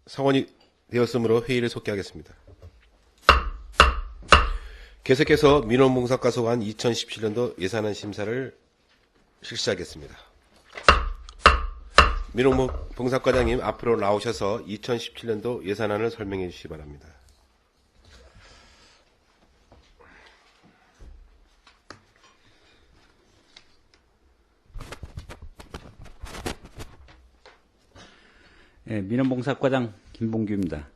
성원이 되었으므로 회의를 속개하겠습니다. 계속해서 민원봉사과 소관 2017년도 예산안 심사를 실시하겠습니다. 민원봉사과장님 앞으로 나오셔서 2017년도 예산안을 설명해 주시기 바랍니다. 네, 민원봉사과장 김봉규입니다.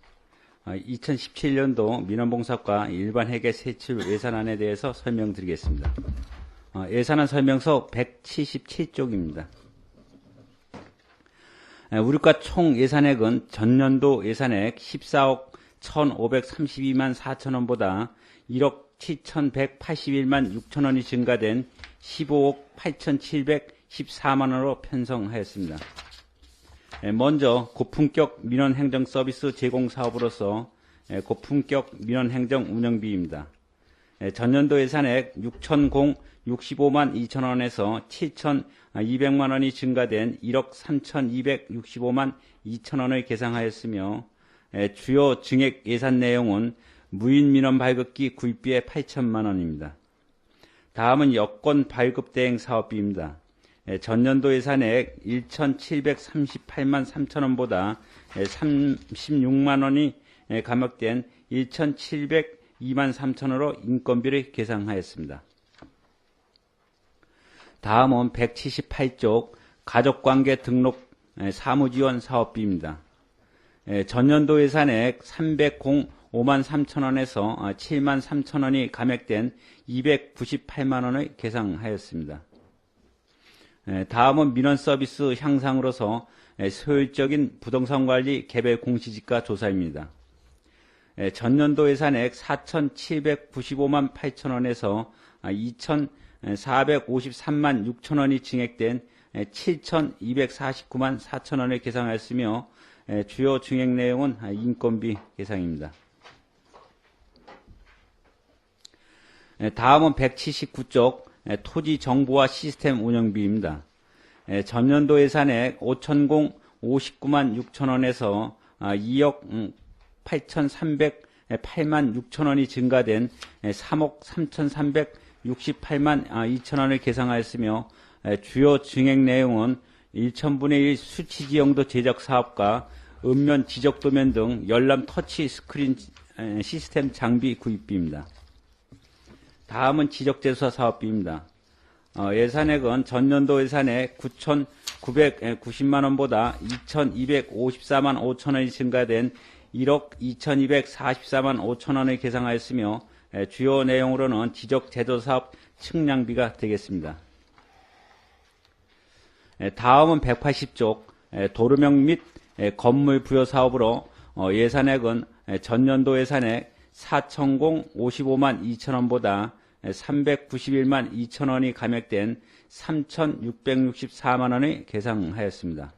2017년도 민원봉사과 일반회계 세출 예산안에 대해서 설명드리겠습니다. 예산안 설명서 177쪽입니다. 우리과 총 예산액은 전년도 예산액 14억 1,532만 4천원보다 1억 7,181만 6천원이 증가된 15억 8,714만원으로 편성하였습니다. 먼저 고품격 민원행정 서비스 제공 사업으로서 고품격 민원행정 운영비입니다. 전년도 예산액 6,065만 2천원에서 7,200만 원이 증가된 1억 3,265만 2천원을 계상하였으며 주요 증액 예산 내용은 무인 민원 발급기 구입비의 8천만 원입니다. 다음은 여권 발급 대행 사업비입니다. 전년도 예산액 1,738만 3천원보다 36만 원이 감액된 1,702만 3천원으로 인건비를 계상하였습니다. 다음은 178쪽 가족관계 등록 사무지원 사업비입니다. 전년도 예산액 305만 3천원에서 7만 3천원이 감액된 298만 원을 계상하였습니다. 다음은 민원 서비스 향상으로서 효율적인 부동산 관리 개별 공시지가 조사입니다. 전년도 예산액 4,795만 8천원에서 2,453만 6천원이 증액된 7,249만 4천원을 계상하였으며 주요 증액 내용은 인건비 계상입니다. 다음은 179쪽 토지 정보화 시스템 운영비입니다. 전년도 예산액 5,059만 6천원에서 2억 8,308만 6천원이 증가된 3억 3,368만 2천원을 계상하였으며 주요 증액 내용은 1,000분의 1 수치지형도 제작 사업과 읍면 지적도면 등 열람 터치 스크린 시스템 장비 구입비입니다. 다음은 지적재수사 사업비입니다. 예산액은 전년도 예산액 9,990만원보다 2,254만 5천원이 증가된 1억 2,244만 5천원을 계상하였으며 주요 내용으로는 지적제조사업 측량비가 되겠습니다. 다음은 180쪽 도로명 및 건물 부여 사업으로 예산액은 전년도 예산액 4,055만 2천원보다 391만 2천원이 감액된 3,664만 원을 계상하였습니다.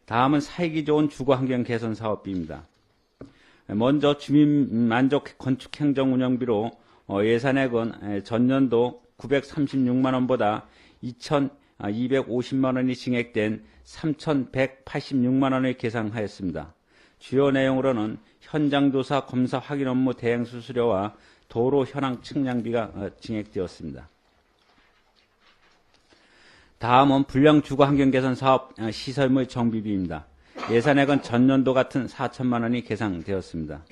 다음은 살기 좋은 주거환경 개선 사업비입니다. 먼저 주민만족 건축행정운영비로 예산액은 전년도 936만 원보다 2,250만 원이 증액된 3,186만 원을 계상하였습니다. 주요 내용으로는 현장조사 검사 확인 업무 대행 수수료와 도로 현황 측량비가 증액되었습니다. 다음은 불량 주거 환경 개선 사업 시설물 정비비입니다. 예산액은 전년도 같은 4천만 원이 계상되었습니다.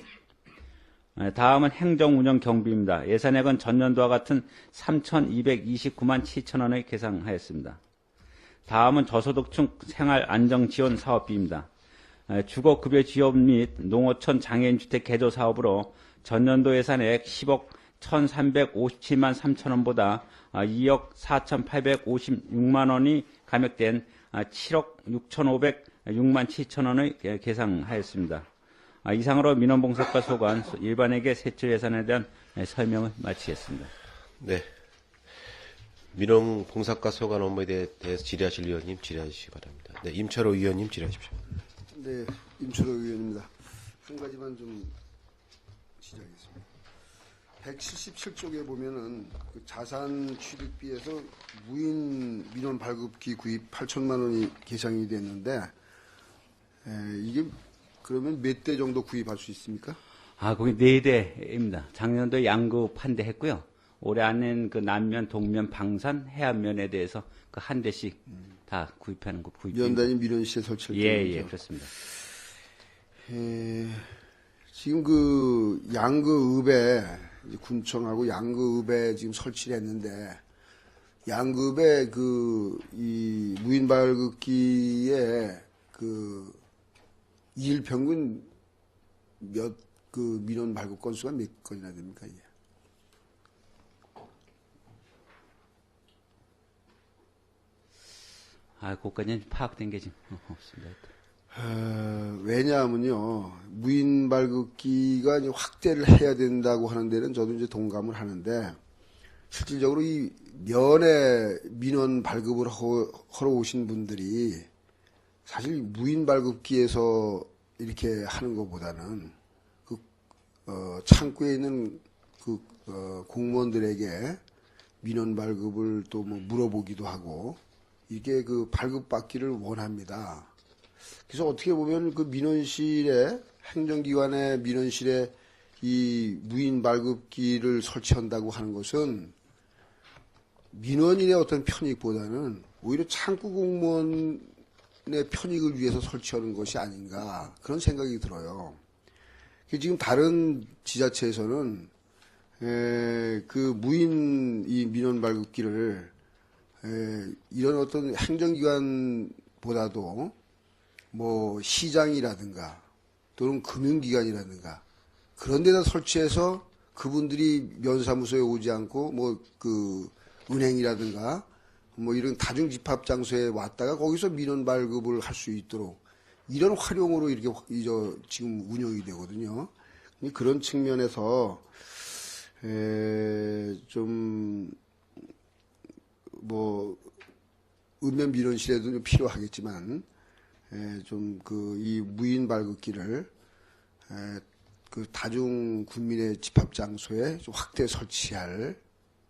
다음은 행정운영 경비입니다. 예산액은 전년도와 같은 3,229만 7천 원을 계상하였습니다. 다음은 저소득층 생활안정지원 사업비입니다. 주거급여 지원 및 농어촌 장애인주택 개조 사업으로 전년도 예산액 10억 1,357만 3천원보다 2억 4,856만 원이 감액된 7억 6,506만 7천원을 계상하였습니다. 이상으로 민원봉사과 소관 일반회계 세출 예산에 대한 설명을 마치겠습니다. 네. 민원봉사과 소관 업무에 대해서 질의하실 의원님 질의하시기 바랍니다. 네, 임철호 의원님 질의하십시오. 네, 임철호 의원입니다. 한 가지만 좀 질의하겠습니다. 177쪽에 보면은 그 자산 취득비에서 무인 민원 발급기 구입 8천만 원이 계상이 됐는데 이게 그러면 몇 대 정도 구입할 수 있습니까? 거기 4대입니다. 작년도 양구 판대 했고요. 올해 안엔 그 남면, 동면, 방산, 해안면에 대해서 그 한 대씩 다 구입하는 거 구입. 면단위 민원실에 설치할 예, 그렇습니다. 지금 그 양구읍에 이제 군청하고 양구읍에 지금 설치를 했는데 양구읍에 그 이 무인 발급기에 그 일 평균 몇 그 민원 발급 건수가 몇 건이나 됩니까? 이게? 그것까지는 파악된 게 지금 없습니다. 왜냐하면요, 무인 발급기가 이제 확대를 해야 된다고 하는 데는 저도 이제 동감을 하는데, 실질적으로 이 면에 민원 발급을 하러 오신 분들이 사실 무인 발급기에서 이렇게 하는 것보다는 창구에 있는 공무원들에게 민원 발급을 또 뭐 물어보기도 하고, 이게 그 발급받기를 원합니다. 그래서 어떻게 보면 그 민원실에, 행정기관의 민원실에 이 무인 발급기를 설치한다고 하는 것은 민원인의 어떤 편익보다는 오히려 창구 공무원의 편익을 위해서 설치하는 것이 아닌가, 그런 생각이 들어요. 지금 다른 지자체에서는 그 무인 이 민원 발급기를 이런 어떤 행정기관보다도 뭐 시장이라든가 또는 금융기관이라든가 그런 데다 설치해서 그분들이 면사무소에 오지 않고 뭐 그 은행이라든가 뭐 이런 다중집합장소에 왔다가 거기서 민원 발급을 할 수 있도록 이런 활용으로 이렇게 지금 운영이 되거든요. 그런 측면에서 좀 뭐 읍면 민원실에도 필요하겠지만 좀 그 이 무인 발급기를 그 다중 국민의 집합 장소에 좀 확대 설치할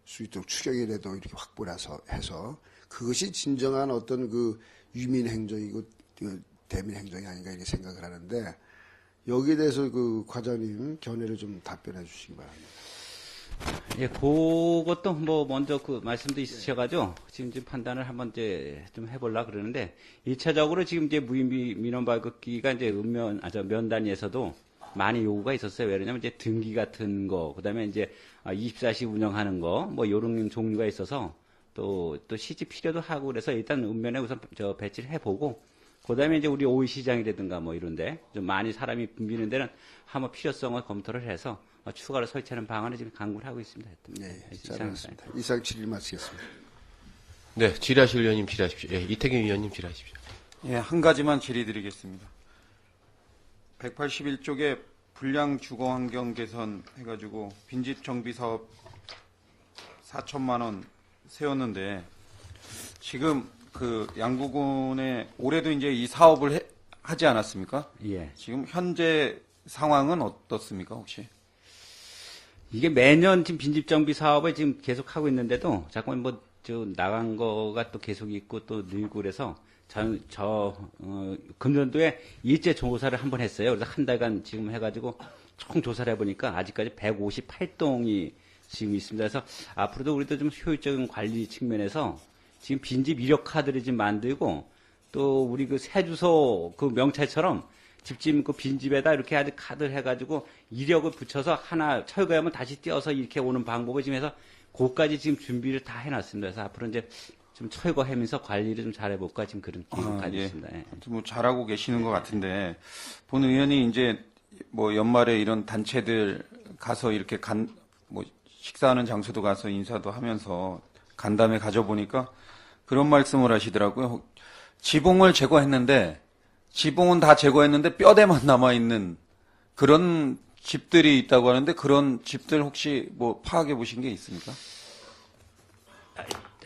수 있도록 추경이라도 이렇게 확보를 해서 그것이 진정한 어떤 그 유민 행정이고 대민 행정이 아닌가 이렇게 생각을 하는데 여기에 대해서 그 과장님 견해를 좀 답변해 주시기 바랍니다. 예, 그것도 뭐 먼저 그 말씀도 있으셔가지고 지금 판단을 한번 이제 좀 해보려 그러는데 1차적으로 지금 이제 무인 민원 발급기가 이제 면 단위에서도 많이 요구가 있었어요. 왜냐면 이제 등기 같은 거, 그다음에 이제 24시 운영하는 거, 뭐 요런 종류가 있어서 또 시집 필요도 하고 그래서 일단 읍면에 우선 배치를 해보고 그다음에 이제 우리 오이시장이라든가 뭐 이런데 좀 많이 사람이 붐비는 데는 한번 필요성을 검토를 해서 추가로 설치하는 방안을 지금 강구를 하고 있습니다. 네, 잘했습니다. 이상 질의 마치겠습니다. 네, 질의하실 의원님 질의하십시오. 예, 이태경 의원님 질의하십시오. 예, 한 가지만 질의드리겠습니다. 181쪽에 불량 주거 환경 개선 해가지고 빈집 정비 사업 4천만 원 세웠는데 지금 그 양구군에 올해도 이제 이 사업을 하지 않았습니까? 예. 지금 현재 상황은 어떻습니까, 혹시? 이게 매년 지금 빈집 정비 사업을 지금 계속 하고 있는데도 자꾸 뭐 나간 거가 또 계속 있고 또 늘고 그래서 금년도에 일제 조사를 한번 했어요. 그래서 한 달간 지금 해가지고 총 조사를 해보니까 아직까지 158동이 지금 있습니다. 그래서 앞으로도 우리도 좀 효율적인 관리 측면에서 지금 빈집 이력 카드를 지금 만들고 또 우리 그 세주소 그 명찰처럼 집집 그 빈집에다 이렇게 아주 카드를 해가지고 이력을 붙여서 하나 철거하면 다시 띄어서 이렇게 오는 방법을 지금 해서 그까지 지금 준비를 다 해놨습니다. 그래서 앞으로 이제 좀 철거하면서 관리를 좀 잘해볼까 지금 그런 기회를 가지고 있습니다. 예. 뭐 잘하고 계시는 것 같은데 본 의원이 이제 뭐 연말에 이런 단체들 가서 이렇게 뭐 식사하는 장소도 가서 인사도 하면서 간담회 가져보니까 그런 말씀을 하시더라고요. 지붕을 제거했는데 지붕은 다 제거했는데 뼈대만 남아있는 그런 집들이 있다고 하는데 그런 집들 혹시 뭐 파악해 보신 게 있습니까?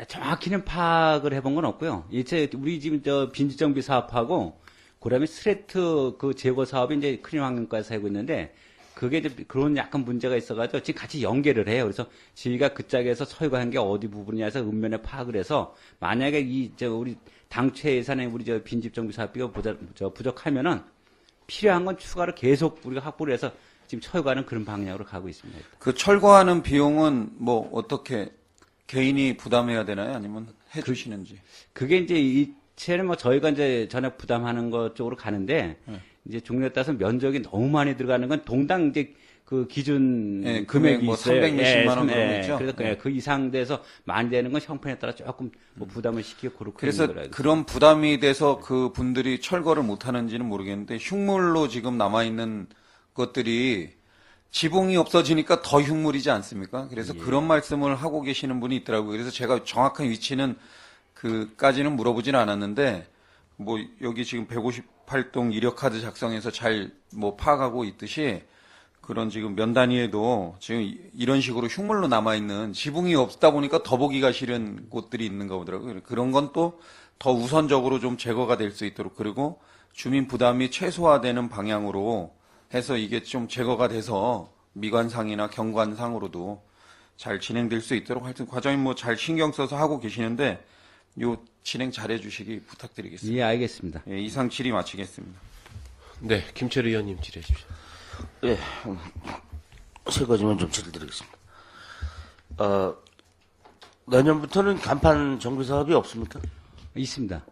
정확히는 파악을 해본 건 없고요. 이제 우리 지금 빈집 정비 사업하고 그다음에 스트레이트 그 제거 사업이 이제 클린 환경과에서 하고 있는데 그게 이제 그런 약간 문제가 있어가지고 지금 같이 연계를 해요. 그래서 저희가 그 짝에서 철거한 게 어디 부분이냐 해서 읍면에 파악을 해서 만약에 우리 당최 예산에 우리 빈집 정비 사업비가 부족하면은 필요한 건 추가로 계속 우리가 확보를 해서 지금 철거하는 그런 방향으로 가고 있습니다. 그 철거하는 비용은 뭐 어떻게 개인이 부담해야 되나요? 아니면 해주시는지? 그게 이제 이체는 뭐 저희가 이제 전액 부담하는 것 쪽으로 가는데 이제 종류에 따라서 면적이 너무 많이 들어가는 건 동당 이제 그 기준 예, 금액이 뭐 있어요. 360만 원 예, 그런 거 있죠? 그래서 예. 그 이상 돼서 많이 되는 건 형편에 따라 조금 뭐 부담을 시키고 그렇게 그래서 있는 거라. 그런 부담이 돼서 그 분들이 철거를 못 하는지는 모르겠는데 흉물로 지금 남아있는 것들이 지붕이 없어지니까 더 흉물이지 않습니까? 그래서 그런 말씀을 하고 계시는 분이 있더라고요. 그래서 제가 정확한 위치는 그까지는 물어보진 않았는데 뭐 여기 지금 158동 이력카드 작성해서 잘 뭐 파악하고 있듯이 그런 지금 면 단위에도 지금 이런 식으로 흉물로 남아있는 지붕이 없다 보니까 더 보기가 싫은 곳들이 있는가 보더라고요. 그런 건 또 더 우선적으로 좀 제거가 될 수 있도록 그리고 주민 부담이 최소화되는 방향으로 해서 이게 좀 제거가 돼서 미관상이나 경관상으로도 잘 진행될 수 있도록 하여튼 과장님 뭐 잘 신경 써서 하고 계시는데 요 진행 잘 해주시기 부탁드리겠습니다. 예, 알겠습니다. 예, 이상 질의 마치겠습니다. 네, 김철 의원님 질의해 주십시오. 예, 세 가지만 좀 질의드리겠습니다. 내년부터는 간판 정비 사업이 없습니까? 있습니다.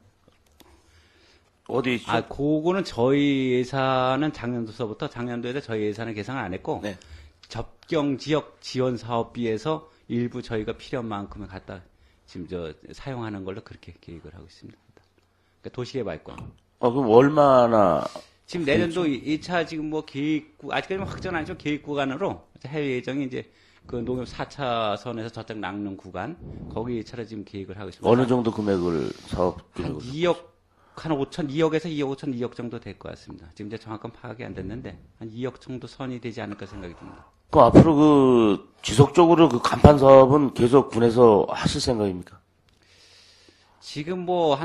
어디 있죠? 아, 그거는 저희 예산은 작년도서부터 작년도에도 저희 예산을 계산을 안 했고 네. 접경 지역 지원 사업비에서 일부 저희가 필요한 만큼을 갖다 지금 사용하는 걸로 그렇게 계획을 하고 있습니다. 그러니까 도시개발권. 그럼 얼마나 지금 내년도 2차 지금 뭐 계획구, 아직까지 확정 아니죠. 계획 구간으로 해외 예정이 이제 그 농협 4차선에서 저쪽 낚는 구간, 거기 2차로 지금 계획을 하고 있습니다. 어느 정도 금액을 사업 한 금액을 2억, 한 5천, 2억에서 2억 5천, 2억 정도 될 것 같습니다. 지금 이제 정확한 파악이 안 됐는데, 한 2억 정도 선이 되지 않을까 생각이 듭니다. 그럼 앞으로 그 지속적으로 그 간판 사업은 계속 군에서 하실 생각입니까? 지금 뭐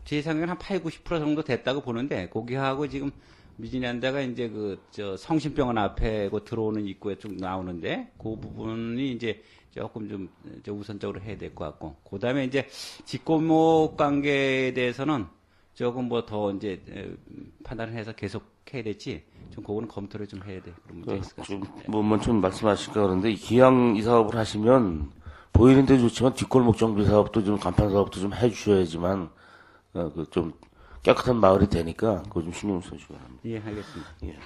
제 생각에는 한 8, 90% 정도 됐다고 보는데, 거기하고 지금 미진한데가 이제 성심병원 앞에 들어오는 입구에 좀 나오는데, 그 부분이 이제 조금 좀 우선적으로 해야 될 것 같고, 그 다음에 이제 직골목 관계에 대해서는 조금 뭐 더 이제 판단을 해서 계속 해야 될지, 좀 그거는 검토를 좀 해야 돼. 그런 문제 있을 것 좀, 같습니다. 좀 말씀하실까 그러는데, 기왕 이 사업을 하시면, 보이는데 좋지만 뒷골목 정비 사업도 좀 간판 사업도 좀 해주셔야지만, 좀 깨끗한 마을이 되니까, 그거 좀 신경 써주시기 바랍니다. 예, 알겠습니다. 예.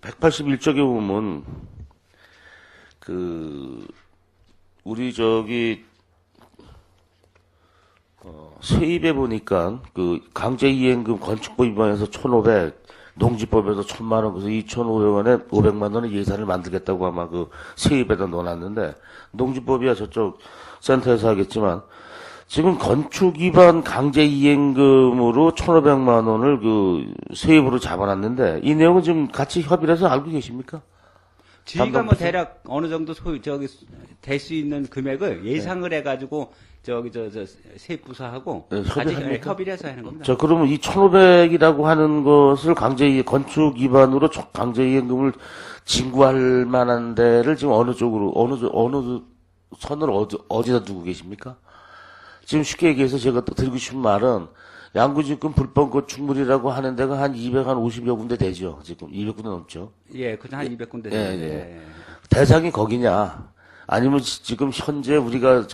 181쪽에 보면, 우리 세입에 보니까, 강제이행금 건축법 위반에서 1,500, 농지법에서 1,000만원, 그래서 2,500원에 500만원의 예산을 만들겠다고 아마 세입에다 넣어놨는데, 농지법이야 저쪽 센터에서 하겠지만, 지금 건축 위반 강제이행금으로 1,500만원을 세입으로 잡아놨는데, 이 내용은 지금 같이 협의를 해서 알고 계십니까? 저희가 뭐 대략 어느 정도 될 수 있는 금액을 예상을 해가지고 세입부서하고 네, 아직 협의합니까? 협의를 해서 하는 겁니다. 자, 그러면 이 1,500이라고 하는 것을 건축 위반으로 강제이행금을 징구할 만한 데를 지금 어느 쪽으로, 어느 선을 어디다 두고 계십니까? 지금 쉽게 얘기해서 제가 또 드리고 싶은 말은 양구지금 불법 건축물이라고 하는 데가 한 250여 군데 되죠. 지금 200군데 넘죠. 예, 그냥 한 200군데. 예. 대상이 거기냐? 아니면 지금 현재 우리가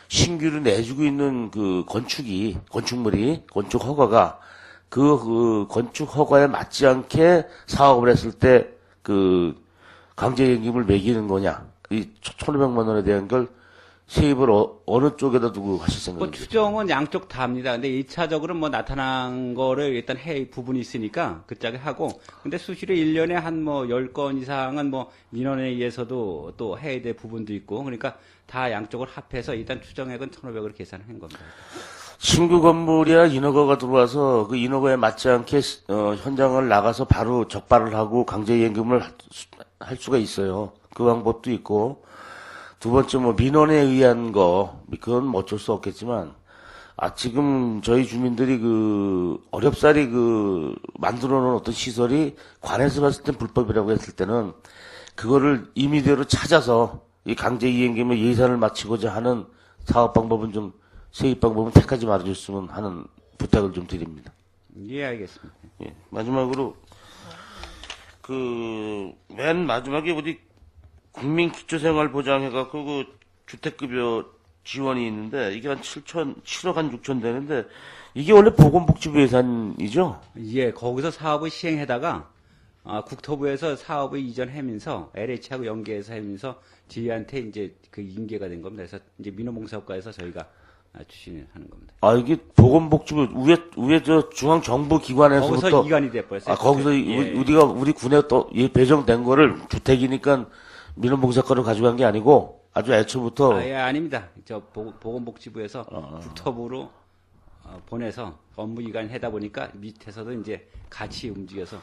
신규로 내주고 있는 건축물이, 건축 허가가 건축 허가에 맞지 않게 사업을 했을 때 강제임금을 매기는 거냐? 이 1,500만 원에 대한 걸 세입을 어느 쪽에다 두고 하실 뭐 생각입니까? 추정은 양쪽 다입니다. 근데 1차적으로 뭐 나타난 거를 일단 부분이 있으니까 그 짝에 하고, 근데 수시로 1년에 한 10건 이상은 민원에 의해서도 또 해야 될 부분도 있고, 그러니까 다 양쪽을 합해서 일단 추정액은 1,500으로 계산한 겁니다. 신규 건물이야 인허가가 들어와서 그 인허가에 맞지 않게 현장을 나가서 바로 적발을 하고 강제이행금을 할 수가 있어요. 그 방법도 있고, 두 번째 민원에 의한 그건 어쩔 수 없겠지만, 지금 저희 주민들이 어렵사리 만들어 놓은 어떤 시설이 관에서 봤을 땐 불법이라고 했을 때는 그거를 임의대로 찾아서 이 강제이행금의 예산을 마치고자 하는 사업 방법은 세입 방법은 택하지 말아줬으면 하는 부탁을 좀 드립니다. 예, 알겠습니다. 예, 마지막으로 그 맨 마지막에 우리 국민기초생활보장해갖고 그 주택급여 지원이 있는데 이게 한 7억 한 6천 되는데 이게 원래 보건복지부 예산이죠? 예, 거기서 사업을 시행하다가 국토부에서 사업을 이전하면서 LH하고 연계해서 하면서 저희한테 이제 그 인계가 된 겁니다. 그래서 이제 민원봉사업과에서 저희가 추진하는 겁니다. 아 이게 보건복지부 위에 저 중앙정부기관에서부터 거기서 이관이 돼버렸어요. 거기서 예. 우리 군에 또 배정된 거를 주택이니까 민원봉사과로 가져간 게 아니고 아주 애초부터 예, 아닙니다. 저 보건복지부에서 국토부로 보내서 업무 이관하다 보니까 밑에서도 이제 같이 움직여서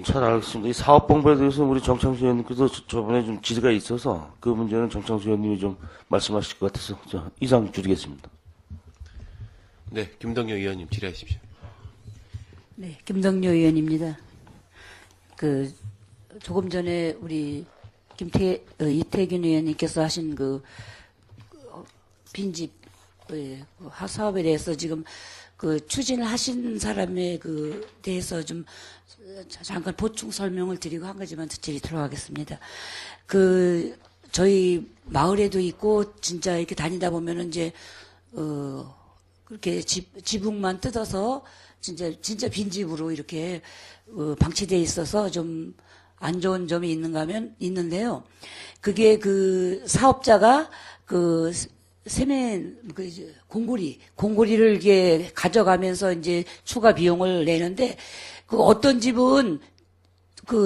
잘 알겠습니다. 이 사업본부에 대해서 우리 정창수 의원님께서 저번에 좀 질의가 있어서 그 문제는 정창수 의원님이 좀 말씀하실 것 같아서 이상 줄이겠습니다. 네, 김동yo 의원님 질의하십시오. 네, 김동yo 의원입니다. 조금 전에 우리 이태균 의원님께서 하신 빈집 사업에 대해서 지금 추진을 하신 사람에 대해서 좀 잠깐 보충 설명을 드리고 한 가지만 드리도록 하겠습니다. 저희 마을에도 있고 진짜 이렇게 다니다 보면은 이제 그렇게 지붕만 뜯어서 진짜 빈집으로 이렇게 방치돼 있어서 좀 안 좋은 점이 있는가 하면 있는데요. 그게 사업자가 공고리를 이게 가져가면서 이제 추가 비용을 내는데 어떤 집은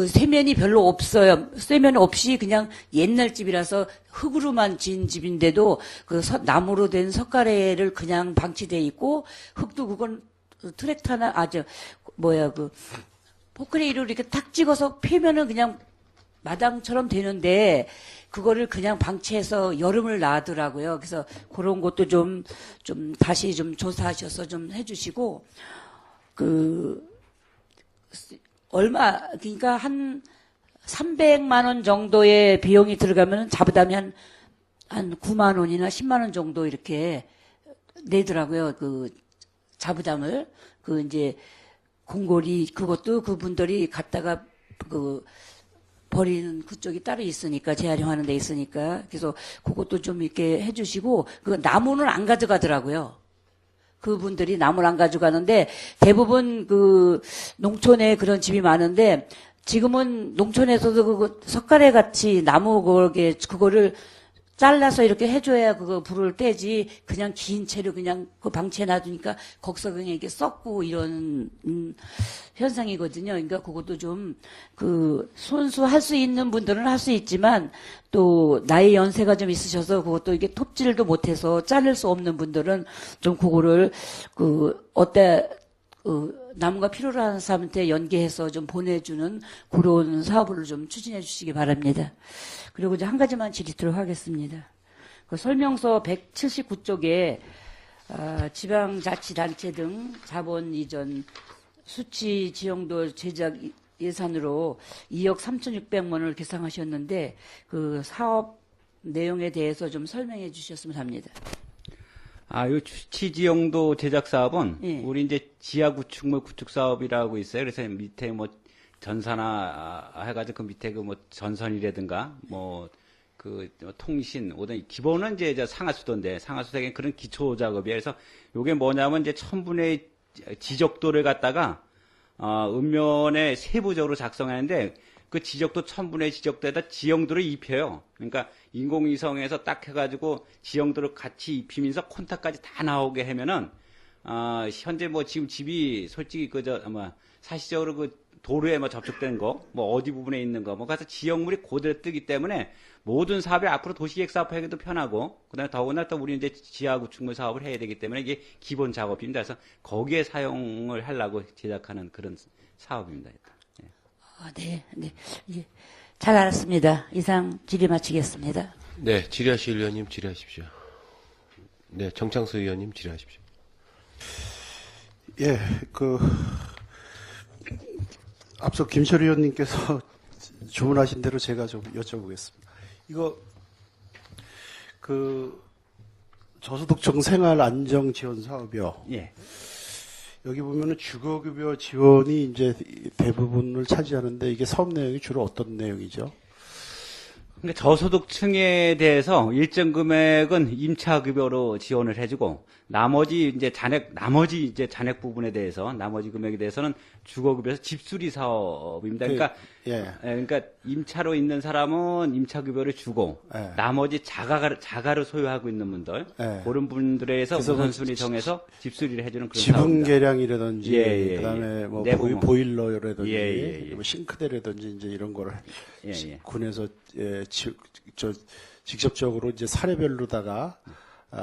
세면이 별로 없어요. 세면 없이 그냥 옛날 집이라서 흙으로만 지은 집인데도 나무로 된 석가래를 그냥 방치돼 있고 흙도 그건 트랙터나 포크레인으로 이렇게 탁 찍어서 패면은 그냥 마당처럼 되는데 그거를 그냥 방치해서 여름을 나더라고요. 그래서 그런 것도 좀 다시 좀 조사하셔서 좀 해주시고 그러니까 한 300만 원 정도의 비용이 들어가면 자부담이 한 9만 원이나 10만 원 정도 이렇게 내더라고요. 자부담을 이제 공고리 그것도 그분들이 갖다가 버리는 그쪽이 따로 있으니까 재활용하는 데 있으니까 그래서 그것도 좀 이렇게 해주시고 나무는 안 가져가더라고요. 그분들이 나무를 안 가져가는데 대부분 농촌에 그런 집이 많은데 지금은 농촌에서도 석가래 같이 나무 그거를 잘라서 이렇게 해줘야 불을 떼지 그냥 긴 채로 그냥 방치해 놔두니까 거기서 그냥 이렇게 썩고 이런 현상이거든요. 그러니까 그것도 좀 손수 할 수 있는 분들은 할 수 있지만 또 나이 연세가 좀 있으셔서 그것도 이게 톱질도 못해서 자를 수 없는 분들은 좀 그거를 나무가 필요로 하는 사람한테 연계해서 좀 보내주는 그런 사업을 좀 추진해 주시기 바랍니다. 그리고 이제 한 가지만 질의토록 하겠습니다. 설명서 179쪽에 지방자치단체 등 자본 이전 수치 지형도 제작 예산으로 2억 3,600만 원을 계상하셨는데 사업 내용에 대해서 좀 설명해 주셨으면 합니다. 요 수치지형도 제작 사업은 예. 우리 이제 지하 구축물 구축 사업이라고 있어요. 그래서 밑에 전산화 해가지고 밑에 전선이라든가 통신 기본은 이제 상하수도인데 상하수도에 그런 기초 작업이에요. 그래서 요게 뭐냐면 이제 천분의 지적도를 갖다가 읍면에 세부적으로 작성하는데 그 지적도 천분의 지적도에다 지형도를 입혀요. 그러니까 인공위성에서 딱 해가지고 지형도를 같이 입히면서 콘타까지 다 나오게 하면은 현재 지금 집이 솔직히 사실적으로 도로에 접촉된 거, 어디 부분에 있는 거, 가서 지형물이 그대로 뜨기 때문에 모든 사업이 앞으로 도시계획 사업하기도 편하고, 그 다음에 더구나 또 우리 이제 지하 구축물 사업을 해야 되기 때문에 이게 기본 작업입니다. 그래서 거기에 사용을 하려고 제작하는 그런 사업입니다. 네. 예. 잘 알았습니다. 이상 질의 마치겠습니다. 네, 질의하실 의원님 질의하십시오. 네, 정창수 의원님 질의하십시오. 예, 앞서 김철 의원님께서 주문하신 대로 제가 좀 여쭤보겠습니다. 이거, 저소득층 생활 안정 지원 사업이요. 예. 여기 보면은 주거급여 지원이 이제 대부분을 차지하는데 이게 사업 내용이 주로 어떤 내용이죠? 그러니까 저소득층에 대해서 일정 금액은 임차급여로 지원을 해주고 나머지 이제 잔액 부분에 대해서 나머지 금액에 대해서는 주거급여에서 집수리 사업입니다. 그러니까 예. 그러니까 임차로 있는 사람은 임차급여를 주고 예. 나머지 자가를 소유하고 있는 분들 예. 그런 분들에 대해서 그래서 우선순위 정해서 집수리를 해주는 그런 지붕 사업입니다. 계량이라든지 예. 그다음에 뭐 내부문. 보일러라든지 예. 뭐 싱크대라든지 이제 이런 거를 예. 군에서 직접적으로 이제 사례별로다가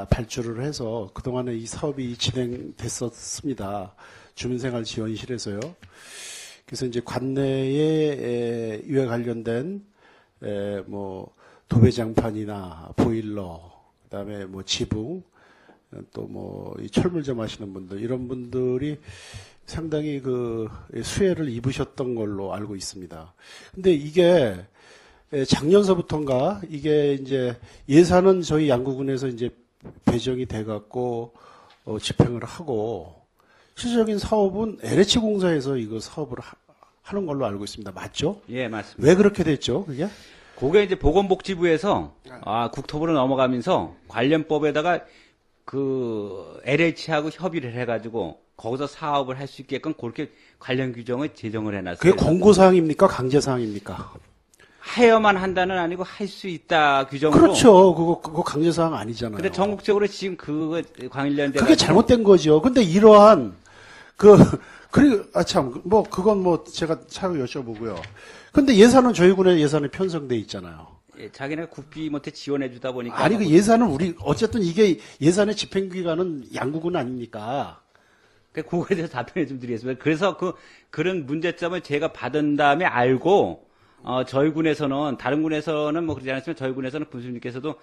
발주를 해서 그동안에 이 사업이 진행됐었습니다. 주민생활지원실에서요. 그래서 이제 관내에 이와 관련된 뭐 도배장판이나 보일러, 그다음에 뭐 지붕, 또 뭐 철물점 하시는 분들 이런 분들이 상당히 그 수혜를 입으셨던 걸로 알고 있습니다. 근데 이게 작년서부터인가 이게 이제 예산은 저희 양구군에서 이제 배정이 돼갖고 집행을 하고 실질적인 사업은 LH 공사에서 이거 사업을 하는 걸로 알고 있습니다. 맞죠? 예, 맞습니다. 왜 그렇게 됐죠? 그게? 그게 이제 보건복지부에서 국토부로 넘어가면서 관련법에다가 그 LH하고 협의를 해가지고 거기서 사업을 할 수 있게끔 그렇게 관련 규정을 제정을 해놨어요. 그게 권고사항입니까? 강제사항입니까? 하여만 한다는 아니고 할 수 있다 규정으로. 그렇죠. 그거 강제사항 아니잖아요. 근데 전국적으로 지금 그거 관련된 그게 잘못된 거죠. 근데 이러한 뭐 그건 뭐 제가 차후 여쭤보고요. 근데 예산은 저희 군의 예산에 편성돼 있잖아요. 자기네가 국비한테 지원해 주다 보니까. 아니 그 예산은 어쨌든 이게 예산의 집행기관은 양국은 아닙니까? 그거에 대해서 답변을 좀 드리겠습니다. 그래서 그런 문제점을 제가 받은 다음에 알고 저희 군에서는 다른 군에서는 뭐 그러지 않았지만 저희 군에서는 군수님께서도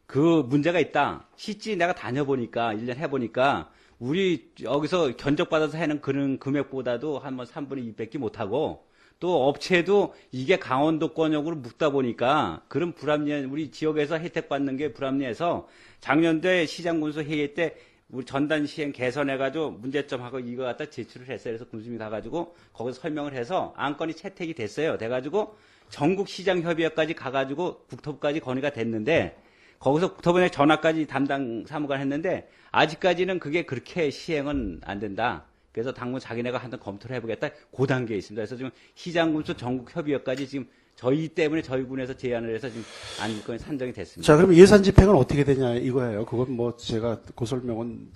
그 문제가 있다. 실제 내가 다녀보니까 1년 해보니까 우리 여기서 견적받아서 하는 그런 금액보다도 한 번 3분의 2밖에 못하고 또 업체도 이게 강원도권역으로 묵다 보니까 그런 불합리한 우리 지역에서 혜택 받는 게 불합리해서 작년도에 시장군수 회의 때 우리 전단 시행 개선해가지고 문제점하고 이거 갖다 제출을 했어요. 그래서 군수님이 가가지고 거기서 설명을 해서 안건이 채택이 됐어요. 돼가지고 전국 시장 협의회까지 가가지고 국토부까지 건의가 됐는데 거기서 국토부에 전화까지 담당 사무관 했는데 아직까지는 그게 그렇게 시행은 안 된다. 그래서 당분 자기네가 한번 검토를 해보겠다. 그 단계에 있습니다. 그래서 지금 시장군수 전국협의회까지 지금 저희 때문에 저희 군에서 제안을 해서 지금 안건이 산정이 됐습니다. 자, 그럼 예산 집행은 어떻게 되냐 이거예요. 그건 뭐 제가 그 설명은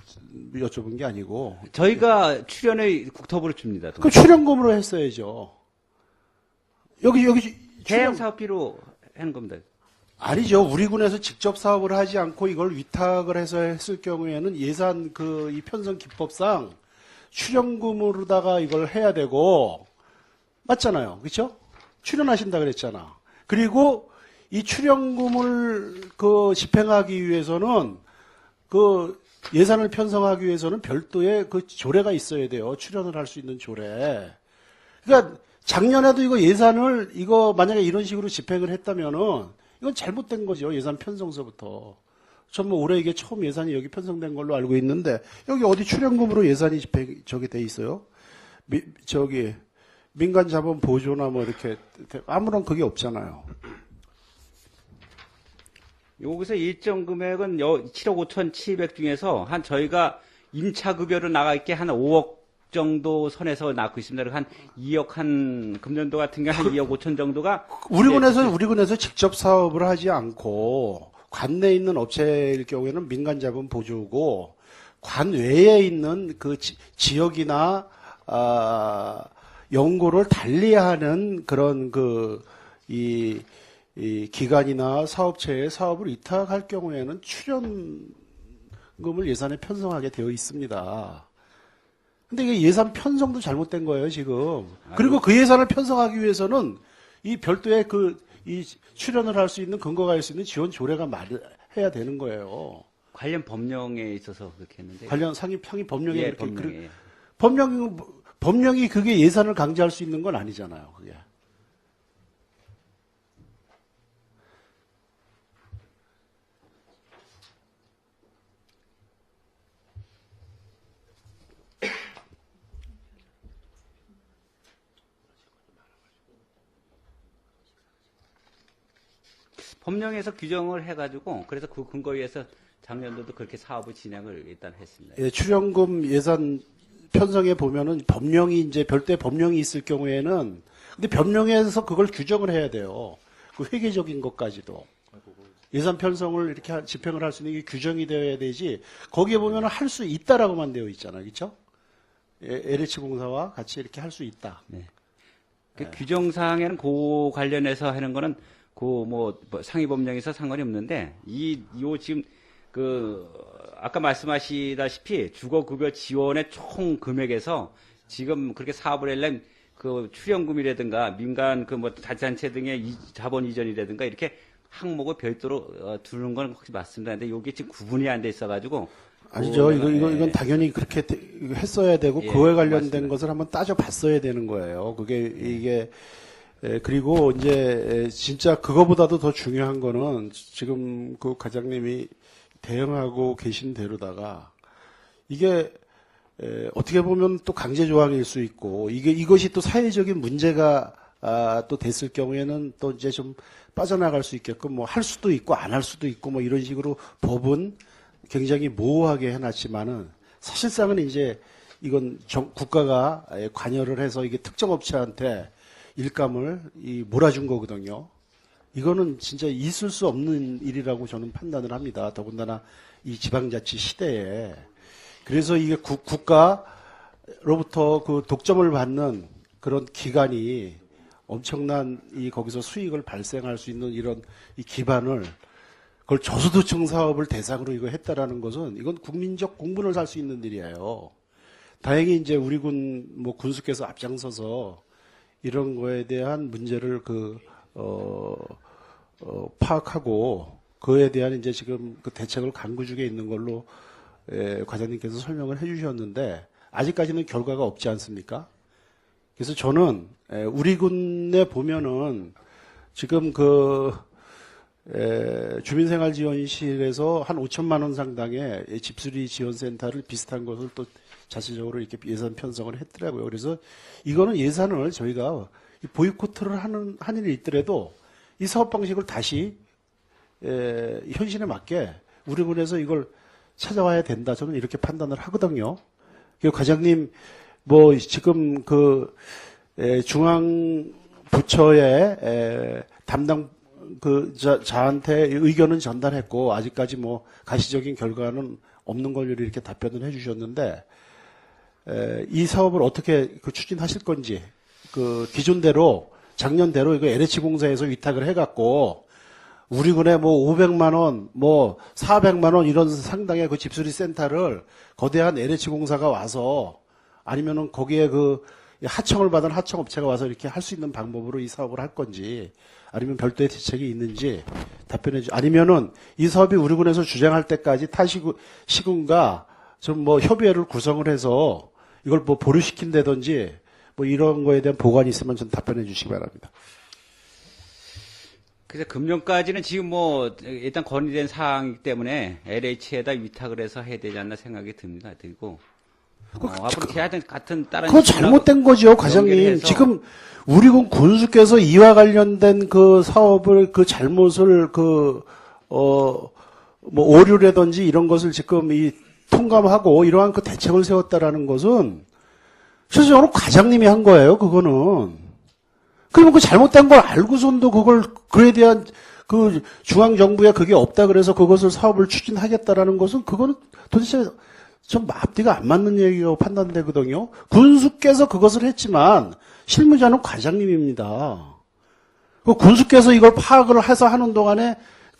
여쭤본 게 아니고. 저희가 출연을 국토부로 줍니다. 그 출연금으로 했어야죠. 여기 대형 사업비로 하는 겁니다. 아니죠. 우리 군에서 직접 사업을 하지 않고 이걸 위탁을 해서 했을 경우에는 예산 이 편성 기법상 출연금으로다가 이걸 해야 되고 맞잖아요. 그렇죠? 출연하신다 그랬잖아. 그리고 이 출연금을 집행하기 위해서는 예산을 편성하기 위해서는 별도의 조례가 있어야 돼요. 출연을 할 수 있는 조례. 그러니까 작년에도 예산을 만약에 이런 식으로 집행을 했다면은 이건 잘못된 거죠. 예산 편성서부터. 전 뭐 올해 이게 처음 예산이 여기 편성된 걸로 알고 있는데 여기 어디 출연금으로 예산이 저기 돼 있어요? 민간 자본 보조나 뭐 이렇게 아무런 그게 없잖아요. 여기서 일정 금액은 7억 5,700 중에서 한 저희가 임차급여로 나가 있게 한 5억 정도 선에서 나고 있습니다. 한 2억 금년도 같은 경우 한 2억 5천 정도가 우리 군에서 직접 사업을 하지 않고 관내에 있는 업체일 경우에는 민간 자본 보조고 관 외에 있는 지역이나 연구를 달리하는 그런 이 기관이나 사업체에 사업을 위탁할 경우에는 출연금을 예산에 편성하게 되어 있습니다. 근데 이게 예산 편성도 잘못된 거예요, 지금. 그리고 그 예산을 편성하기 위해서는 이 별도의 이 출연을 할 수 있는 근거가 할 수 있는 지원 조례가 해야 되는 거예요. 관련 법령에 있어서 그렇게 했는데. 관련 상위 법령에 예, 그렇게 법령에. 법령이 그게 예산을 강제할 수 있는 건 아니잖아요, 그게. 법령에서 규정을 해가지고 그래서 그 근거에 의해서 작년도도 그렇게 사업을 진행을 일단 했습니다. 예, 출연금 예산 편성에 보면은 법령이 이제 별도의 법령이 있을 경우에는 근데 법령에서 그걸 규정을 해야 돼요. 그 회계적인 것까지도. 예산 편성을 이렇게 집행을 할 수 있는 게 규정이 되어야 되지. 거기에 보면은 할 수 있다라고만 되어 있잖아요. 그렇죠? LH공사와 같이 이렇게 할 수 있다. 네. 그 규정사항에는 그 관련해서 하는 거는 그 뭐 상위 법령에서 상관이 없는데 요 지금 아까 말씀하시다시피 주거급여 지원의 총 금액에서 지금 그렇게 사업을 하려면 그 출연금이라든가 민간 그 뭐 단체 등의 자본 이전이라든가 이렇게 항목을 별도로 두는 건 혹시 맞습니다. 근데 이게 지금 구분이 안 돼 있어가지고 아니죠. 이건 당연히 그렇게 했어야 되고 예, 그거에 관련된 맞습니다. 것을 한번 따져봤어야 되는 거예요. 이게 그리고 이제 진짜 그거보다도 더 중요한 거는 지금 그 과장님이 대응하고 계신 대로다가 이게 어떻게 보면 또 강제 조항일 수 있고 이것이 또 사회적인 문제가 또 됐을 경우에는 또 이제 좀 빠져나갈 수 있게끔 뭐 할 수도 있고 안 할 수도 있고 뭐 이런 식으로 법은 굉장히 모호하게 해놨지만은 사실상은 이제 이건 국가가 관여를 해서 이게 특정 업체한테 일감을 몰아준 거거든요. 이거는 진짜 있을 수 없는 일이라고 저는 판단을 합니다. 더군다나 이 지방자치 시대에. 그래서 이게 국가로부터 그 독점을 받는 그런 기관이 엄청난 거기서 수익을 발생할 수 있는 이런 이 기반을 그걸 저소득층 사업을 대상으로 이거 했다라는 것은 이건 국민적 공분을 살 수 있는 일이에요. 다행히 이제 우리 군수께서 앞장서서 이런 거에 대한 문제를 파악하고 그에 대한 이제 지금 그 대책을 강구 중에 있는 걸로 과장님께서 설명을 해주셨는데 아직까지는 결과가 없지 않습니까? 그래서 저는 우리 군에 보면은 지금 주민생활지원실에서 한 5천만 원 상당의 집수리 지원센터를 비슷한 것을 또 자체적으로 이렇게 예산 편성을 했더라고요. 그래서 이거는 예산을 저희가 보이콧을 하는 일이 있더라도 이 사업 방식을 다시 현실에 맞게 우리 군에서 이걸 찾아와야 된다. 저는 이렇게 판단을 하거든요. 그리고 과장님 뭐 지금 중앙 부처의 담당 저한테 의견은 전달했고 아직까지 뭐 가시적인 결과는 없는 걸로 이렇게 답변을 해주셨는데 이 사업을 어떻게 추진하실 건지 기존대로 작년대로 이거 LH공사에서 위탁을 해갖고 우리 군에 뭐 500만 원, 뭐 400만 원 이런 상당의 그 집수리 센터를 거대한 LH공사가 와서 아니면은 거기에 하청을 받은 하청업체가 와서 이렇게 할 수 있는 방법으로 이 사업을 할 건지 아니면 별도의 대책이 있는지 답변해 아니면은 이 사업이 우리 군에서 주장할 때까지 시군과 좀 뭐 협의회를 구성을 해서 이걸 뭐 보류시킨다든지 뭐 이런 거에 대한 보관이 있으면 좀 답변해 주시기 바랍니다. 그래서 금년까지는 지금 뭐 일단 건의된 사항이기 때문에 LH에다 위탁을 해서 해야 되지 않나 생각이 듭니다. 들고 앞으로 하여튼 같은 다른 그거 잘못된 거죠, 과장님. 연결해서 지금 우리 군수께서 이와 관련된 그 사업을 잘못을 뭐 오류라든지 이런 것을 지금 통감하고 이러한 대책을 세웠다라는 것은 실질적으로 과장님이 한 거예요, 그거는. 그러면 잘못된 걸 알고선도 그에 대한 중앙정부에 그게 없다 그래서 그것을 사업을 추진하겠다라는 것은 그거는 도대체 좀 앞뒤가 안 맞는 얘기라고 판단되거든요. 군수께서 그것을 했지만 실무자는 과장님입니다. 군수께서 이걸 파악을 해서 하는 동안에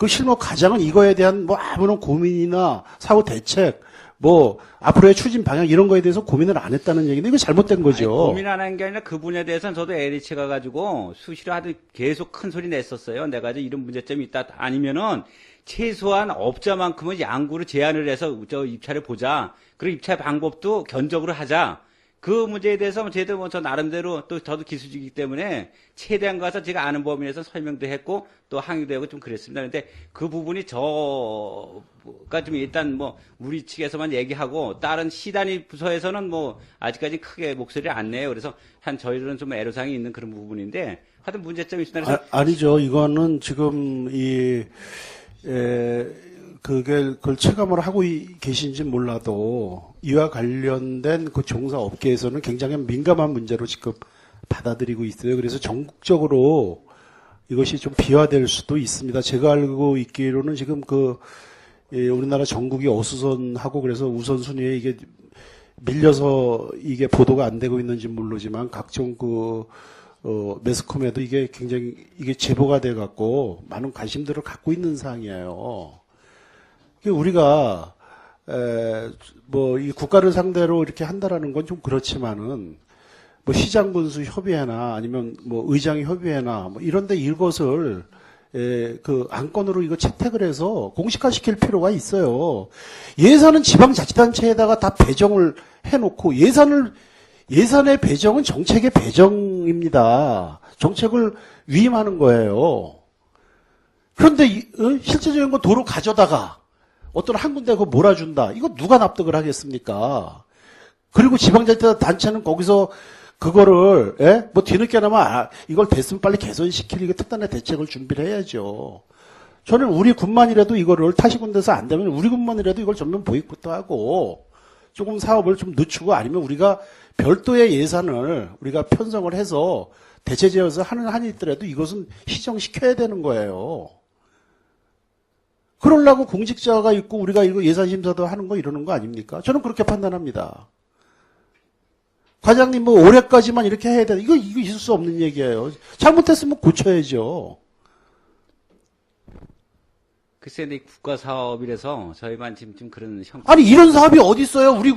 실무 과장은 이거에 대한 뭐 아무런 고민이나 사후 대책, 뭐 앞으로의 추진 방향 이런 거에 대해서 고민을 안 했다는 얘기인데 이거 잘못된 거죠. 아니, 고민 안 한 게 아니라 그 분야에 대해서는 저도 LH 가가지고 수시로 계속 큰 소리 냈었어요. 내가 이런 문제점이 있다. 아니면은 최소한 업자만큼은 양구로 제한을 해서 입찰을 보자. 그리고 입찰 방법도 견적으로 하자. 그 문제에 대해서 저희도 뭐 저 나름대로 또 저도 기수직이기 때문에 최대한 가서 제가 아는 범위 내에서 설명도 했고 또 항의도 하고 좀 그랬습니다. 근데 그 부분이 저가 좀 일단 뭐 우리 측에서만 얘기하고 다른 시단위 부서에서는 뭐 아직까지 크게 목소리를 안 내요. 그래서 한 저희들은 좀 애로사항이 있는 그런 부분인데 하여튼 문제점이 있습니다. 그래서 아니죠. 이거는 지금 그걸 체감을 하고 계신지 몰라도 이와 관련된 그 종사 업계에서는 굉장히 민감한 문제로 지금 받아들이고 있어요. 그래서 전국적으로 이것이 좀 비화될 수도 있습니다. 제가 알고 있기로는 지금 우리나라 전국이 어수선하고 그래서 우선순위에 이게 밀려서 이게 보도가 안 되고 있는지 모르지만 각종 매스컴에도 이게 굉장히 이게 제보가 돼 갖고 많은 관심들을 갖고 있는 사항이에요. 우리가 이 국가를 상대로 이렇게 한다라는 건 좀 그렇지만은 뭐 시장군수 협의회나 아니면 뭐 의장 협의회나 뭐 이런데 이것을 그 안건으로 이거 채택을 해서 공식화시킬 필요가 있어요. 예산은 지방자치단체에다가 다 배정을 해놓고 예산의 배정은 정책의 배정입니다. 정책을 위임하는 거예요. 그런데 실제적인 건 도로 가져다가 어떤 한 군데 그거 몰아준다. 이거 누가 납득을 하겠습니까? 그리고 지방자치단체는 거기서 그거를 뭐 뒤늦게나마 이걸 됐으면 빨리 개선시킬 이거 특단의 대책을 준비를 해야죠. 저는 우리 군만이라도 이거를 타시군데서 안 되면 우리 군만이라도 이걸 전면 보이콧도 하고 조금 사업을 좀 늦추고 아니면 우리가 별도의 예산을 우리가 편성을 해서 대체제에서 하는 한이 있더라도 이것은 시정시켜야 되는 거예요. 그러려고 공직자가 있고 우리가 이거 예산심사도 하는 거 이러는 거 아닙니까? 저는 그렇게 판단합니다. 과장님 뭐 올해까지만 이렇게 해야 되나? 이거 있을 수 없는 얘기예요. 잘못했으면 고쳐야죠. 글쎄, 근데 국가 사업이라서 저희만 지금 그런 형태. 아니 이런 사업이 어디 있어요? 우리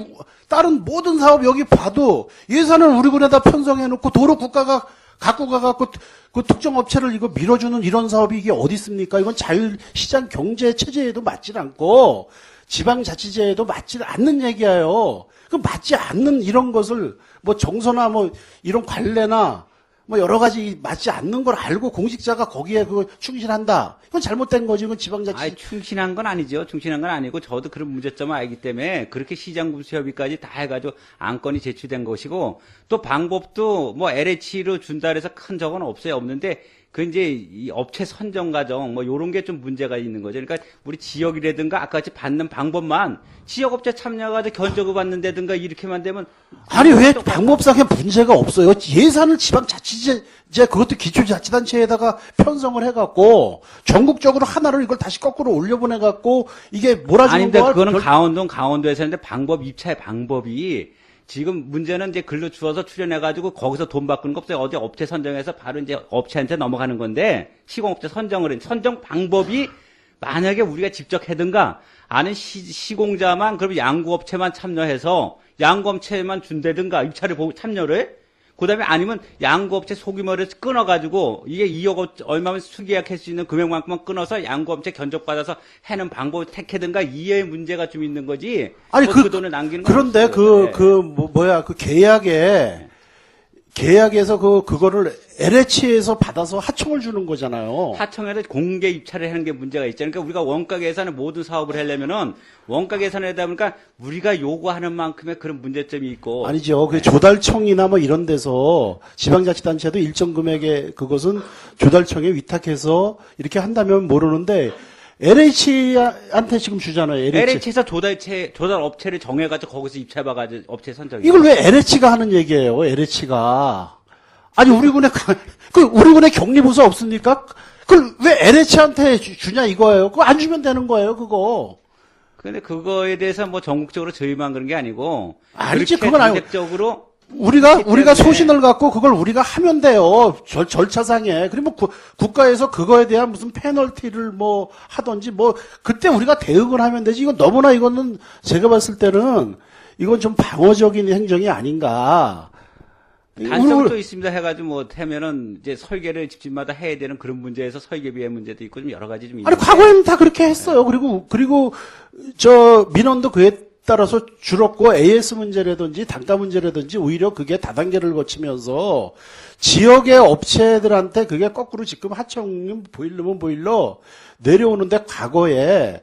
다른 모든 사업 여기 봐도 예산을 우리 군에다 편성해놓고 도로 국가가 갖고 가갖고 그 특정 업체를 이거 밀어주는 이런 사업이 이게 어디 있습니까? 이건 자율시장 경제 체제에도 맞질 않고 지방자치제에도 맞지 않는 얘기예요. 그 맞지 않는 이런 것을 뭐 정서나 뭐 이런 관례나 뭐 여러 가지 맞지 않는 걸 알고 공직자가 거기에 그 충실한다. 이건 잘못된 거지. 이건 지방자치. 아니, 충실한 건 아니죠. 충실한 건 아니고 저도 그런 문제점을 알기 때문에 그렇게 시장군수 협의까지 다 해가지고 안건이 제출된 것이고 또 방법도 뭐 LH로 준다 해서 큰 적은 없는데 그 이제 이 업체 선정 과정 뭐 요런 게 좀 문제가 있는 거죠. 그러니까 우리 지역이라든가 아까 같이 받는 방법만 지역 업체 참여가지고 견적을 받는다든가 이렇게만 되면 아니 왜 방법상에 문제가 없어요? 예산을 지방자치제 그것도 기초자치단체에다가 편성을 해갖고 전국적으로 하나를 이걸 다시 거꾸로 올려보내갖고 이게 몰아주는 아닌데 거 그거는 강원도에서 했는데 입찰 방법이 지금 문제는 이제 글로 주어서 출연해가지고 거기서 돈 바꾸는 거 없어요. 어디 업체 선정해서 바로 이제 업체한테 넘어가는 건데 시공업체 선정 방법이 만약에 우리가 직접 해든가 아는 시공자만 그러면 양구업체만 참여해서 양구업체만 준다든가 입찰을 보고 참여를 그다음에 아니면 양구업체 소규모를 끊어가지고 이게 2억 얼마면 수계약할 수 있는 금액만큼만 끊어서 양구업체 견적받아서 해는 방법을 택하든가 이의 문제가 좀 있는 거지. 아니 그 돈을 남기는 건 그런데 없어요. 계약에서 그거를 LH에서 받아서 하청을 주는 거잖아요. 하청에서 공개 입찰을 하는 게 문제가 있잖아요. 그러니까 우리가 원가 계산을 모든 사업을 하려면은 원가 계산을 하다 보니까 우리가 요구하는 만큼의 그런 문제점이 있고. 아니죠. 그 조달청이나 뭐 이런 데서 지방자치단체도 일정 금액의 그것은 조달청에 위탁해서 이렇게 한다면 모르는데 LH한테 지금 주잖아요. LH에서 조달 업체를 정해가지고 거기서 입찰봐가지고 업체 선정이. 이걸 왜 LH가 하는 얘기예요? LH가. 아니 우리 군에 격리부서 없습니까? 그걸 왜 LH한테 주냐 이거예요. 그거 안 주면 되는 거예요. 그거. 근데 그거에 대해서 뭐 전국적으로 저희만 그런 게 아니고. 아니지 그렇게 그건 아니고. 전국적으로 우리가 소신을 갖고 그걸 우리가 하면 돼요. 절차상에. 그리고 국가에서 그거에 대한 무슨 페널티를 뭐 하든지 뭐 그때 우리가 대응을 하면 되지. 이건 너무나 이거는 제가 봤을 때는 이건 좀 방어적인 행정이 아닌가. 단점도 있습니다 해가지고 뭐 하면은 이제 설계를 집집마다 해야 되는 그런 문제에서 설계비의 문제도 있고 좀 여러 가지 좀 있는데. 아니 과거에는 다 그렇게 했어요. 그리고 저 민원도 그에 따라서 줄었고 AS 문제라든지 단가 문제라든지 오히려 그게 다단계를 거치면서 지역의 업체들한테 그게 거꾸로 지금 하청 보일러면 보일러 내려오는데 과거에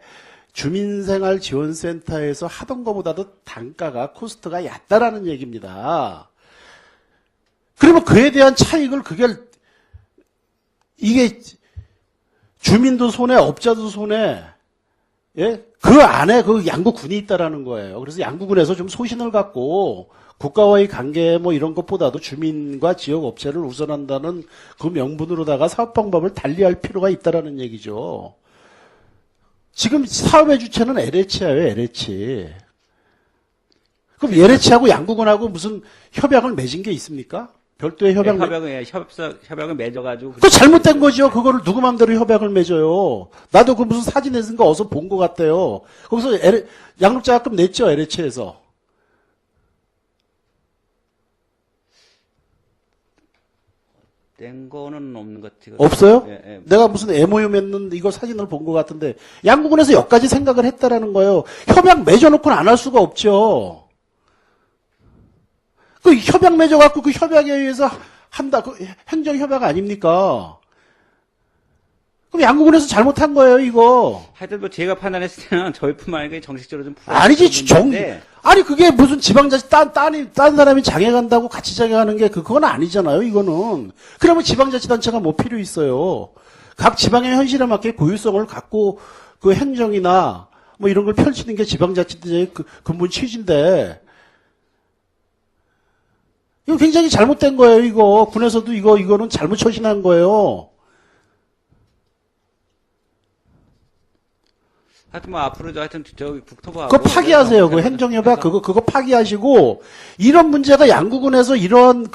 주민생활지원센터에서 하던 것보다도 단가가 코스트가 얕다라는 얘기입니다. 그러면 그에 대한 차익을 이게 주민도 손해, 업자도 손해, 예? 그 안에 그 양구군이 있다라는 거예요. 그래서 양구군에서 좀 소신을 갖고 국가와의 관계 뭐 이런 것보다도 주민과 지역 업체를 우선한다는 그 명분으로다가 사업 방법을 달리할 필요가 있다라는 얘기죠. 지금 사업의 주체는 LH예요, LH. 그럼 LH하고 양구군하고 무슨 협약을 맺은 게 있습니까? 별도의 협약을 맺어가지고. 그 잘못된 거죠. 그거를 누구 맘대로 협약을 맺어요. 나도 그 무슨 사진에 쓴 거 어디서 본 것 같아요. 거기서 양육자금 냈죠, LH에서. 된 거는 없는 것 같아요. 없어요? 예, 예. 내가 무슨 MOU 맺는 이거 사진을 본 것 같은데 양구군에서 여기까지 생각을 했다라는 거예요. 협약 맺어놓고는 안 할 수가 없죠. 그 협약 맺어갖고 그 협약에 의해서 한다. 그 행정협약 아닙니까? 그럼 양구군에서 잘못한 거예요, 이거. 하여튼 뭐 제가 판단했을 때는 저희뿐만 아니라 정식적으로 좀 아니지, 아니, 그게 무슨 지방자치, 딴 사람이 장애간다고 같이 장애가는 게 그건 아니잖아요, 이거는. 그러면 지방자치단체가 뭐 필요 있어요. 각 지방의 현실에 맞게 고유성을 갖고 그 행정이나 뭐 이런 걸 펼치는 게 지방자치단체의 근본 취지인데, 이거 굉장히 잘못된 거예요, 이거. 군에서도 이거는 잘못 처신한 거예요. 하여튼 뭐 앞으로 하여튼 저기 국토부하고 그거 파기하세요. 그 행정협약 그거 파기하시고 이런 문제가 양구군에서 이런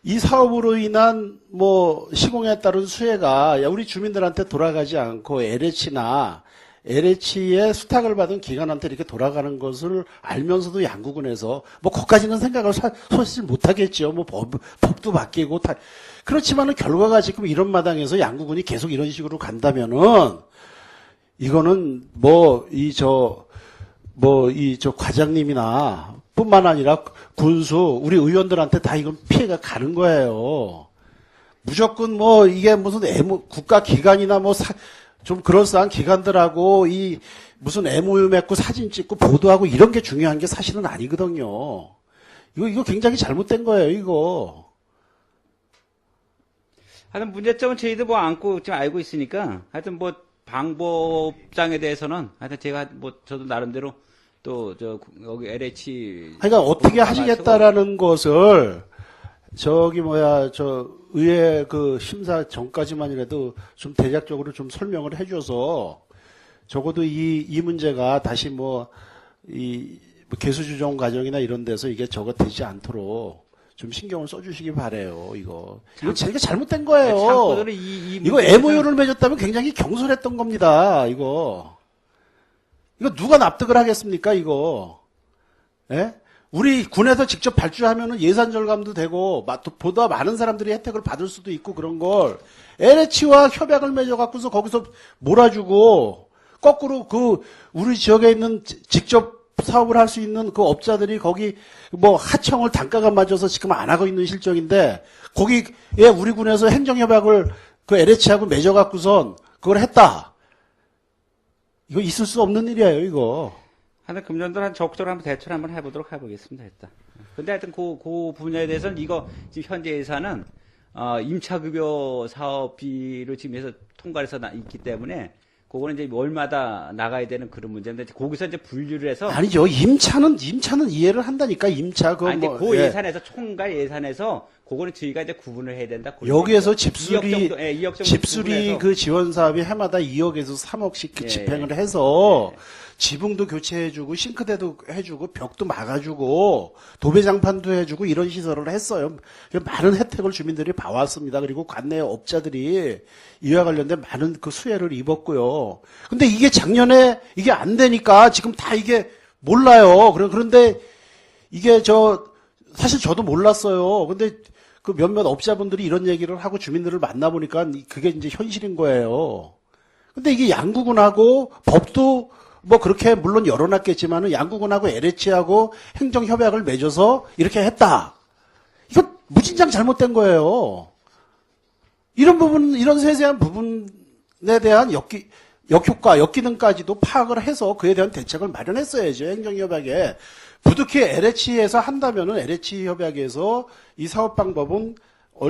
이 사업으로 인한 뭐 시공에 따른 수혜가 우리 주민들한테 돌아가지 않고 LH의 수탁을 받은 기관한테 이렇게 돌아가는 것을 알면서도 양구군에서 뭐 거기까지는 생각을 사실 못하겠죠. 뭐 법도 바뀌고 그렇지만은 결과가 지금 이런 마당에서 양구군이 계속 이런 식으로 간다면은 이거는 과장님이나 뿐만 아니라 군수 우리 의원들한테 다 이건 피해가 가는 거예요. 무조건 뭐 이게 무슨 국가 기관이나 좀 그럴싸한 기관들하고 이 무슨 MOU 맺고 사진 찍고 보도하고 이런 게 중요한 게 사실은 아니거든요. 이거 굉장히 잘못된 거예요, 이거. 하여튼 문제점은 저희도 뭐 안고 지금 알고 있으니까 하여튼 뭐 방법장에 대해서는 하여튼 제가 뭐 저도 나름대로 또 여기 LH 그러니까 어떻게 하시겠다라는 것을 의회 그 심사 전까지만이라도 좀 대략적으로 좀 설명을 해줘서 적어도 이 문제가 다시 개수조정 과정이나 이런 데서 이게 되지 않도록 좀 신경을 써주시기 바래요. 이거 잘못된 거예요. 이거 MOU를 맺었다면 굉장히 경솔했던 겁니다. 이거 누가 납득을 하겠습니까? 이거 예? 우리 군에서 직접 발주하면은 예산 절감도 되고 보다 많은 사람들이 혜택을 받을 수도 있고 그런 걸 LH와 협약을 맺어갖고서 거기서 몰아주고 거꾸로 우리 지역에 있는 직접 사업을 할 수 있는 그 업자들이 거기 하청을 단가가 맞아서 지금 안 하고 있는 실정인데 거기에 우리 군에서 행정협약을 그 LH하고 맺어갖고선 그걸 했다. 이거 있을 수 없는 일이에요, 이거. 하여튼 금년도 적극적으로 한번 대처를 한번 해보겠습니다, 일단. 근데 하여튼 그 분야에 대해서는 이거 지금 현재 예산은, 임차급여 사업비를 지금 해서 통과를 해서 있기 때문에, 그거는 이제 월마다 나가야 되는 그런 문제인데, 거기서 이제 분류를 해서. 아니죠. 임차는 이해를 한다니까, 임차. 그 예산에서, 총괄 예산에서, 그거는 저희가 이제 구분을 해야 된다. 여기에서 2억 정도 집수리 그 지원 사업이 해마다 2억에서 3억씩 집행을 해서, 지붕도 교체해주고 싱크대도 해주고 벽도 막아주고 도배장판도 해주고 이런 시설을 했어요. 많은 혜택을 주민들이 봐왔습니다. 그리고 관내 업자들이 이와 관련된 많은 그 수혜를 입었고요. 근데 이게 작년에 이게 안 되니까 지금 다 이게 몰라요. 그런데 이게 사실 저도 몰랐어요. 근데 그 몇몇 업자분들이 이런 얘기를 하고 주민들을 만나보니까 그게 이제 현실인 거예요. 근데 이게 양구군하고 법도 뭐 그렇게 물론 열어놨겠지만은 양국은하고 LH하고 행정협약을 맺어서 이렇게 했다. 이거 무진장 잘못된 거예요. 이런 부분, 이런 세세한 부분에 대한 역효과, 역기능까지도 파악을 해서 그에 대한 대책을 마련했어야죠. 행정협약에. 부득이 LH에서 한다면은 LH 협약에서 이 사업 방법은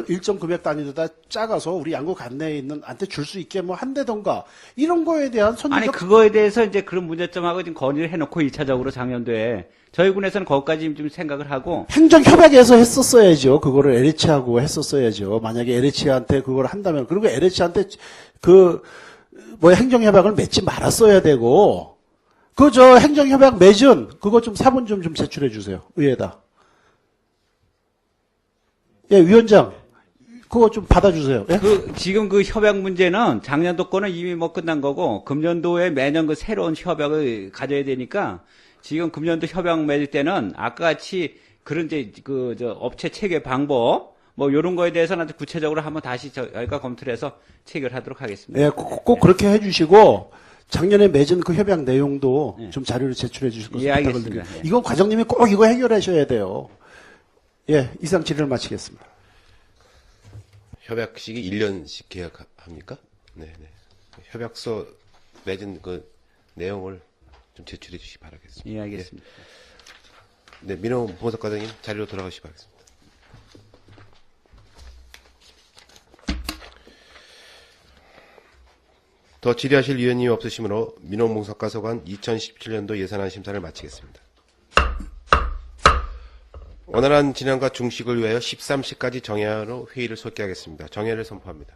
일정 금액 단위로다 작아서 우리 양국 안내에 있는 한테 줄 수 있게 뭐 한다던가 이런 거에 대한 선제적 아니 그거에 대해서 이제 그런 문제점하고 지금 건의를 해놓고 1차적으로 작년도에 저희 군에서는 거기까지 좀 생각을 하고 행정협약에서 했었어야죠. 그거를 LH하고 했었어야죠. 만약에 LH한테 그걸 한다면 그리고 LH한테 뭐 행정협약을 맺지 말았어야 되고 그 저 행정협약 맺은 그거 좀 사본 좀 제출해 주세요. 의회에다. 예, 위원장. 그거 좀 받아주세요. 예? 지금 그 협약 문제는 작년도 거는 이미 뭐 끝난 거고 금년도에 매년 그 새로운 협약을 가져야 되니까 지금 금년도 협약 맺을 때는 아까 같이 그런 이제 저 업체 체계 방법 뭐 이런 거에 대해서는 구체적으로 한번 다시 저희가 검토를 해서 체결하도록 하겠습니다. 예, 꼭 그렇게 해주시고 작년에 맺은 그 협약 내용도 좀 자료를 제출해 주실 것을 예, 부탁을 알겠습니다. 드립니다. 이건 과장님이 꼭 이거 해결하셔야 돼요. 예, 이상 질의를 마치겠습니다. 협약 시기 1년씩 계약합니까? 네. 협약서 맺은 그 내용을 좀 제출해 주시기 바라겠습니다. 예, 알겠습니다. 네, 민홍 보석과장님 자리로 돌아가시기 바라겠습니다. 더 질의하실 위원님이 없으시므로 민홍봉사과서관 2017년도 예산안 심사를 마치겠습니다. 원활한 진행과 중식을 위하여 13시까지 정회로 회의를 속개하겠습니다. 정회를 선포합니다.